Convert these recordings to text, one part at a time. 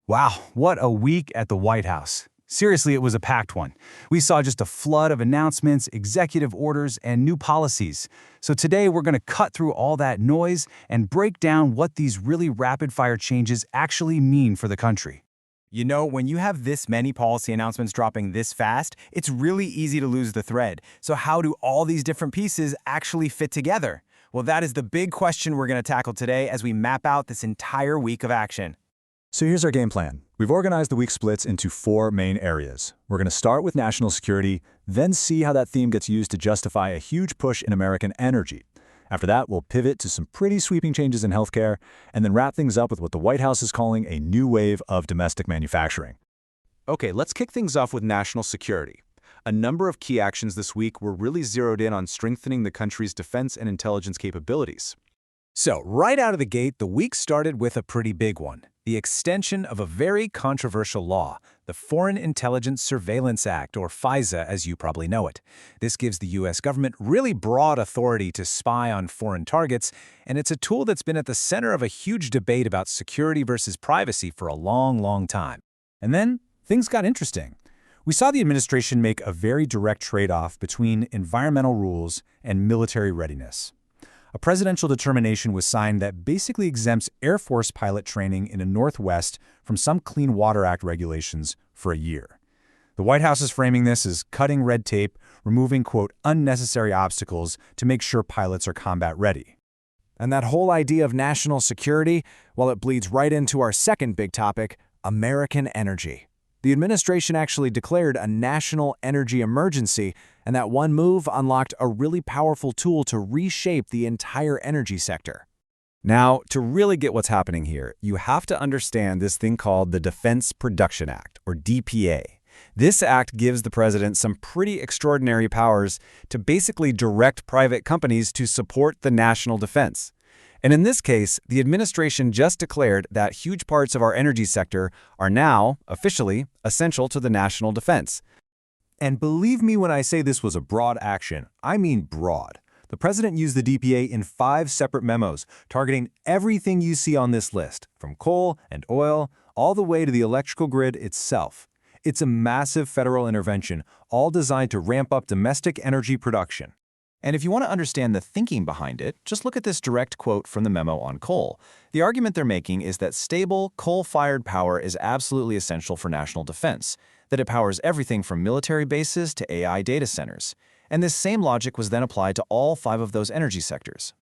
Wow, what a week at the White House. Seriously, it was a packed one. We saw just a flood of announcements, executive orders, and new policies. So today we're going to cut through all that noise and break down what these really rapid-fire changes actually mean for the country. You know, when you have this many policy announcements dropping this fast, it's really easy to lose the thread. So how do all these different pieces actually fit together? Well, that is the big question we're going to tackle today as we map out this entire week of action. So here's our game plan. We've organized the week splits into 4 main areas. We're going to start with national security, then see how that theme gets used to justify a huge push in American energy. After that, we'll pivot to some pretty sweeping changes in healthcare, and then wrap things up with what the White House is calling a new wave of domestic manufacturing. Okay, let's kick things off with national security. A number of key actions this week were really zeroed in on strengthening the country's defense and intelligence capabilities. So, right out of the gate, the week started with a pretty big one. The extension of a very controversial law, the Foreign Intelligence Surveillance Act, or FISA as you probably know it. This gives the U.S. government really broad authority to spy on foreign targets, and it's a tool that's been at the center of a huge debate about security versus privacy for a long time. And then, things got interesting. We saw the administration make a very direct trade-off between environmental rules and military readiness. A presidential determination was signed that basically exempts Air Force pilot training in the Northwest from some Clean Water Act regulations for a year. The White House is framing this as cutting red tape, removing, quote, unnecessary obstacles to make sure pilots are combat ready. And that whole idea of national security, well, it bleeds right into our second big topic, American energy. The administration actually declared a national energy emergency, and that one move unlocked a really powerful tool to reshape the entire energy sector. Now, to really get what's happening here, you have to understand this thing called the Defense Production Act, or DPA. This act gives the president some pretty extraordinary powers to basically direct private companies to support the national defense. And in this case, the administration just declared that huge parts of our energy sector are now, officially, essential to the national defense. And believe me when I say this was a broad action, I mean broad. The president used the DPA in 5 separate memos, targeting everything you see on this list, from coal and oil, all the way to the electrical grid itself. It's a massive federal intervention, all designed to ramp up domestic energy production. And if you want to understand the thinking behind it, just look at this direct quote from the memo on coal. The argument they're making is that stable, coal-fired power is absolutely essential for national defense, that it powers everything from military bases to AI data centers. And this same logic was then applied to all 5 of those energy sectors.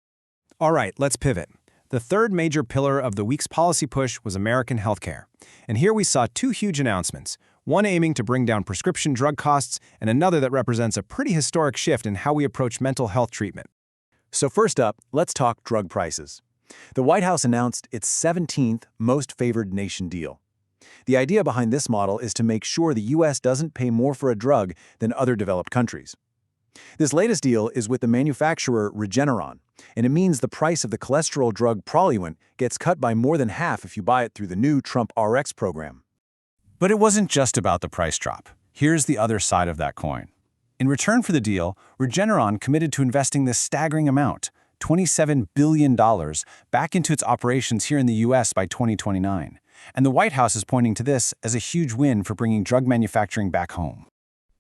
All right, let's pivot. The third major pillar of the week's policy push was American healthcare. And here we saw 2 huge announcements, one aiming to bring down prescription drug costs and another that represents a pretty historic shift in how we approach mental health treatment. So first up, let's talk drug prices. The White House announced its 17th Most Favored Nation deal. The idea behind this model is to make sure the U.S. doesn't pay more for a drug than other developed countries. This latest deal is with the manufacturer Regeneron, and it means the price of the cholesterol drug Prolium gets cut by more than half if you buy it through the new Trump RX program. But it wasn't just about the price drop. Here's the other side of that coin. In return for the deal, Regeneron committed to investing this staggering amount, $27 billion, back into its operations here in the U.S. by 2029. And the White House is pointing to this as a huge win for bringing drug manufacturing back home.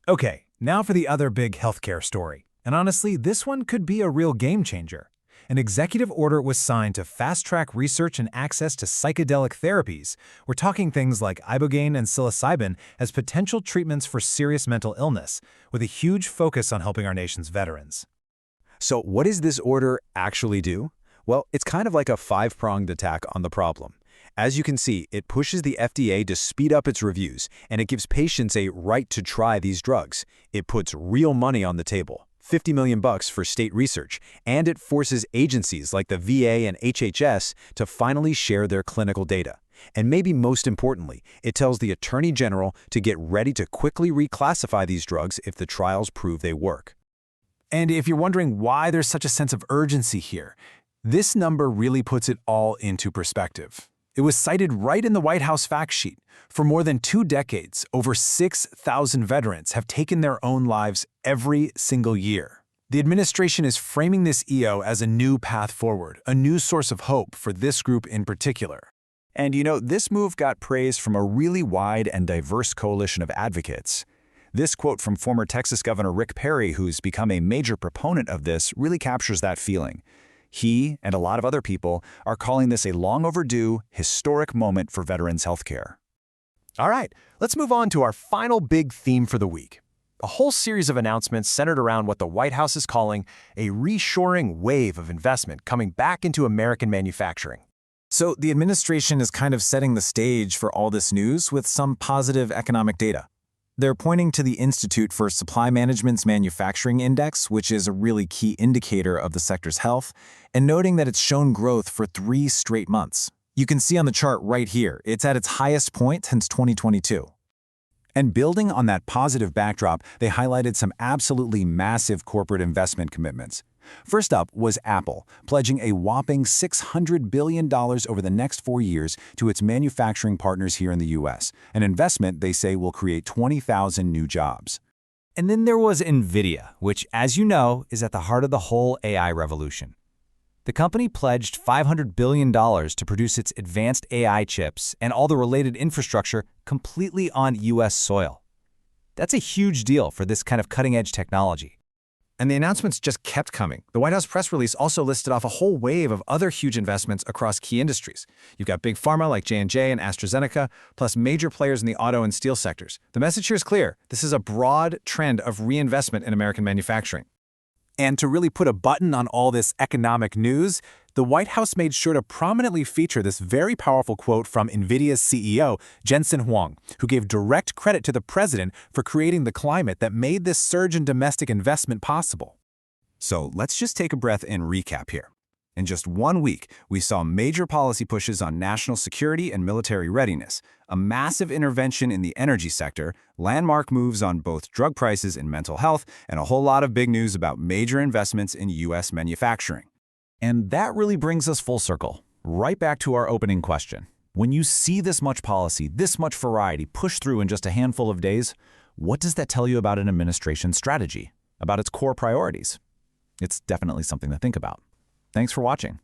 Okay, now for the other big healthcare story. And honestly, this one could be a real game changer. An executive order was signed to fast-track research and access to psychedelic therapies. We're talking things like ibogaine and psilocybin as potential treatments for serious mental illness, with a huge focus on helping our nation's veterans. So what does this order actually do? Well, it's kind of like a 5-pronged attack on the problem. As you can see, it pushes the FDA to speed up its reviews, and it gives patients a right to try these drugs. It puts real money on the table, $50 million for state research, and it forces agencies like the VA and HHS to finally share their clinical data. And maybe most importantly, it tells the Attorney General to get ready to quickly reclassify these drugs if the trials prove they work. And if you're wondering why there's such a sense of urgency here, this number really puts it all into perspective. It was cited right in the White House fact sheet. For more than 2 decades, over 6,000 veterans have taken their own lives every single year. The administration is framing this EO as a new path forward, a new source of hope for this group in particular. And this move got praise from a really wide and diverse coalition of advocates. This quote from former Texas Governor Rick Perry, who's become a major proponent of this, really captures that feeling. He, and a lot of other people, are calling this a long overdue, historic moment for veterans' healthcare. All right, let's move on to our final big theme for the week. A whole series of announcements centered around what the White House is calling a reshoring wave of investment coming back into American manufacturing. So the administration is kind of setting the stage for all this news with some positive economic data. They're pointing to the Institute for Supply Management's Manufacturing Index, which is a really key indicator of the sector's health, and noting that it's shown growth for 3 straight months. You can see on the chart right here, it's at its highest point since 2022. And building on that positive backdrop, they highlighted some absolutely massive corporate investment commitments. First up was Apple, pledging a whopping $600 billion over the next 4 years to its manufacturing partners here in the U.S., an investment they say will create 20,000 new jobs. And then there was NVIDIA, which, as you know, is at the heart of the whole AI revolution. The company pledged $500 billion to produce its advanced AI chips and all the related infrastructure completely on U.S. soil. That's a huge deal for this kind of cutting-edge technology. And the announcements just kept coming. The White House press release also listed off a whole wave of other huge investments across key industries. You've got big pharma like J&J and AstraZeneca, plus major players in the auto and steel sectors. The message here is clear. This is a broad trend of reinvestment in American manufacturing. And to really put a button on all this economic news, the White House made sure to prominently feature this very powerful quote from NVIDIA's CEO, Jensen Huang, who gave direct credit to the president for creating the climate that made this surge in domestic investment possible. So let's just take a breath and recap here. In just 1 week, we saw major policy pushes on national security and military readiness, a massive intervention in the energy sector, landmark moves on both drug prices and mental health, and a whole lot of big news about major investments in U.S. manufacturing. And that really brings us full circle, right back to our opening question. When you see this much policy, this much variety pushed through in just a handful of days, what does that tell you about an administration's strategy, about its core priorities? It's definitely something to think about. Thanks for watching.